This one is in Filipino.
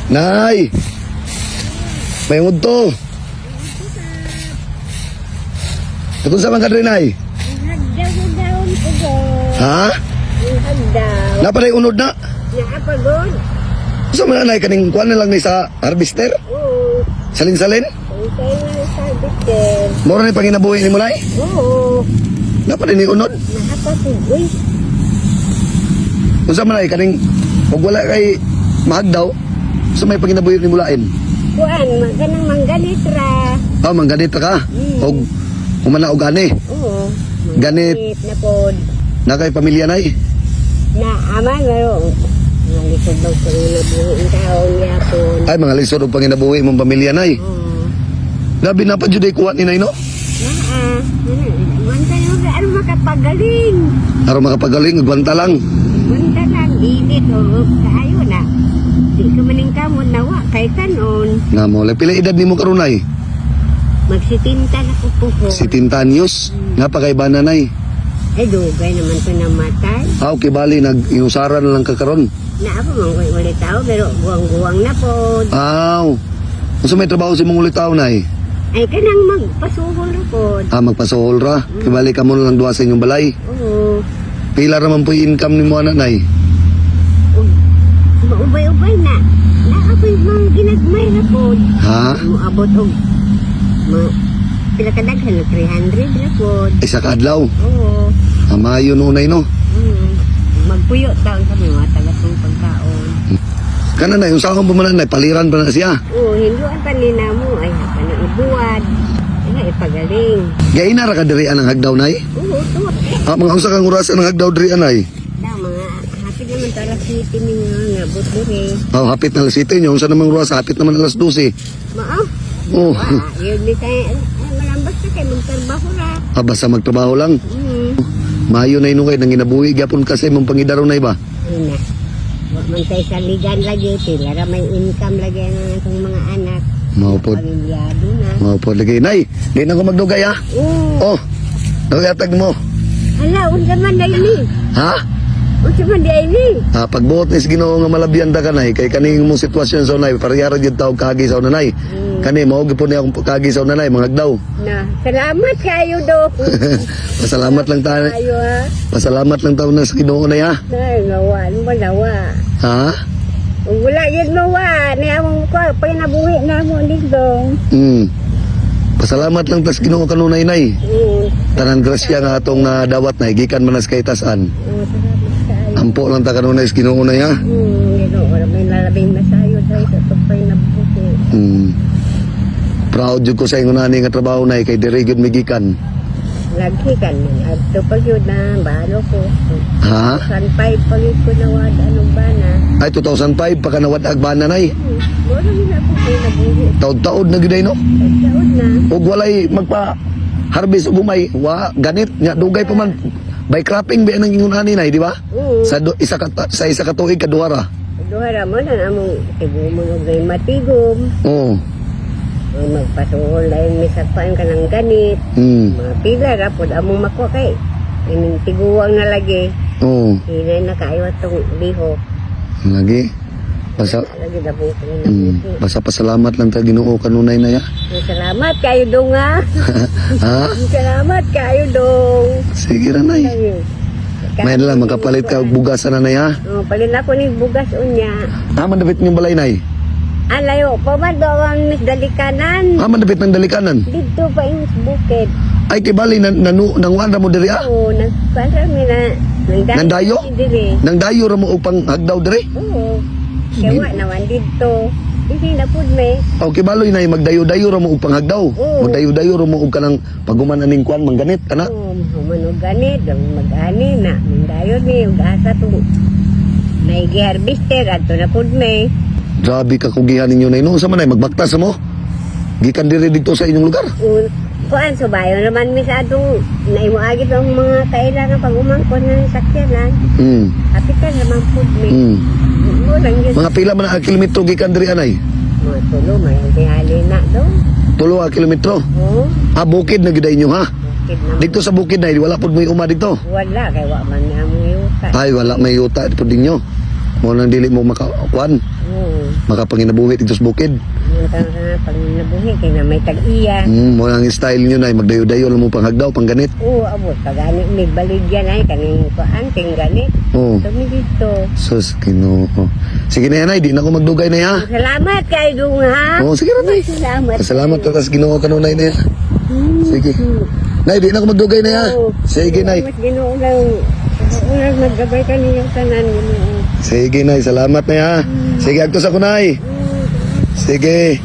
Nay! May udto. Kung sa mga kadri, Nay? Hagdaw-hagdaw ko go. Ha? Hagdaw. Napaday unod na. Naapagod. Gusto mo na, Nay, kaning kuwan na lang ni sa harvester? Oo. Salin-salin? Ang kailan sa bitin. Mura na yung panginabuhi ni mo, Nay? Oo. Napaday ni unod? Nakapasugoy. Kung sa mo, Nay, kaning kung wala kay mahagdaw, gusto may panginabuhi ni mulain? Kuan, ganang manggalit ra. Oh, mangganit ka? O kumana og ani? Oo. Ganit. Na pod. Na kay pamilya, Nay? Na aman ngaro. Nalisod daw sa mga buong taon yapon. Ay, mga lisod og panginabuhi mong pamilya, Nay. Oo. Grabe na pa dyan ay kuha ni Nay, no? Wanta yung ano makapagaling. Araw makapagaling, gwanta lang. Wanta lang, init o kayo na. Di ka maning kamon nawa, kay kanon. Nga mo, pila edad ni mo karon, Nay? Magsitinta na ko po ko. Si Tintanyos. Nga pa kay bana, Nay. Eh, dugay naman ko namatay. Okay, bali, nag-inusaran na lang ka karon. Naapa mong ulit tao, pero buwang-buwang na po. Aw. Kung may trabaho si mong ulitaw, Nay? Ay, kanang magpasuhol po. Magpasuhol ra. Kibali ka mo na lang duwa sa inyong balay. Oo. Pila raman po yung income ni mo, anak, Nay? Maubay-ubay na. Naapoy mga ginagmay na po. Ha? Moabot og pila kadaghan na 300 na po. Isa ka adlaw. Oo. Amayo no, Nay, no? Magpuyo taon kami mga tagatong pagkaon. Kana, Nay, yung sakong pumanan, Nay, paliran pa na siya. Oo, hinduan pa nila mo. Ay, hapa na ibuwad. Ay, ipagaling. Gaina ra ka diri ang hagdaw, Nay? Oo, to. Mga unsa kang oras ang hagdaw diri, Nay? Da, mga hapit naman tala city nga buturi. Hapit na alas 7 nyo. Unsa namang oras, hapit naman alas 12. Maaw. Oh. Yun di tayo. Malambas na kayo, magtrabaho ra. Basta magtrabaho lang. Mayo na inungay, nang ginabuhi, gyapon kasi mong pangidaro, Nay, ba? Ayun na. Huwag man tayo sa ligan lagi. Pila ra may income lagi ng itong mga anak. Maupod. Pamilyado na. Maupod lagi. Nay, di na ko magdugay, ha? Oo. Oh, nagayatag mo. Hala, unsa man na ini? Ha? Unsa man di ini? Pagbuot ni Ginoo nga malabyan da ka, Nay, kay kaning mong sitwasyon sa Nay, parehara jud taog kagi sa Nay. Kani mao gyud ni akong kagi sa Nay, mga hagdaw. Na, salamat kayo do. Pasalamat lang tayo. Ayo ha. Pasalamat lang tayo na sa Ginoo, Nay, ha? Nay, nawa, ano ba nawa? Ha? Wala yun nawa. Ni among ko, pinabuhi na mo dito. Pasalamat lang tas Ginoo kanunay, Nay. Tanan grasya nga atong dawat, Nay, gikan man nas kay tasan. Salamat kayo. Ampo lang ta kanunay sa Ginoo, Nay, ha? Ginoo, may lalabing masayo dahil sa tupay na buhi. Proud jud ko sa ingon ani nga trabaho, Nay, kay diri gyud migikan. Nagkikan man. At tupag yun na, balo ko. Ha? 1,500 pag ko nawad, anong ba na? Ay 2005 pa ka nawad agbana, Nay. Wala yun ako pinabuhi. Taod-taod na gyud no. Taon na. Ug walay magpa harvest ug umay, wa ganit nya dugay pa man by cropping ba nang ingon ani, Nay, di ba? Sa isa ka tuig kaduha ra. Duhara mo na among tigumon og gay matigom. Oo. Magpatuhol dahil may sakpan ka ng ganit. Mga pila ra pod among mako kay. Ining tiguwang na lagi. Oo. Hinay na kayo atong lihok. Lagi. Basta Lagi na po ko basta pasalamat lang ta Ginoo kanunay, Nay, ha? Salamat kayo dong ha. Ha? Salamat kayo dong. Sige ra, Nay. May lang makapalit ka og bugas na, Nay, ha? Palin ako ni bugas unya. Man dapat yung balay, Nay. Alayo pa ba doon mis dalikanan? Man dapat ng dalikanan. Dito pa yung bukid. Ay kibali nanguan ra mo diri, ha? Oo, nagpasa mi na. Nandayo? Nang dayo ra mo og pang hagdaw diri? Oo. Kaya naman dito. Hindi na po may. Okay, baloy, Nay, magdayo-dayo ra mo og panghagdaw. Magdayo-dayo ra mo og kanang paguman aning kuan mangganit kana. Oo, manog ganit, mag-ani na. Mandayo ni ug asa to. May harvester ato na pud may. Grabe ka kugihan ninyo, Nay. No, sa man, Nay, magbaktas mo. Gikan diri dito sa inyong lugar. Kuan so bayo naman mi sa atong naimuagi ang mga kailangan pag umangkon ng sakyanan. Kapitan naman pud may. Mga pila man ang kilometro gikan diri, Nay? Mga tulo, may hali na do. 3 kilometro. Oo. Bukid na giday nyo, ha? Bukid na. Dito sa bukid, Nay, wala pud may uma dito. Wala, kay wa man na mo yuta. Ay, wala may yuta pud ninyo. Mo nang dili mo makakuan, Oo. makapanginabuhi dito sa bukid. Yung pag nabuhi, kaya na may tag-iya. Mo nang style nyo na magdayo-dayo lang mo panghagdaw, pangganit. Oo, abot. Pag-ani, may baligyan ay kaning kuan, tingganit. Oo. Kami dito. Sus, Ginoo. Sige na yan, ay, di na ako magdugay na ya. Salamat kay Dung, ha? Oo, sige na, nay. Salamat. Salamat ka, tas Ginoo kanunay na yan. Sige. Nay, di na ako magdugay na ya. Oo. Sige, nay. Salamat, Ginoo lang. Ulang naggabay ka niyong tanan, Ginoo. Sige, nay. Salamat na ya. Sige, agtos ako, nay. Sige.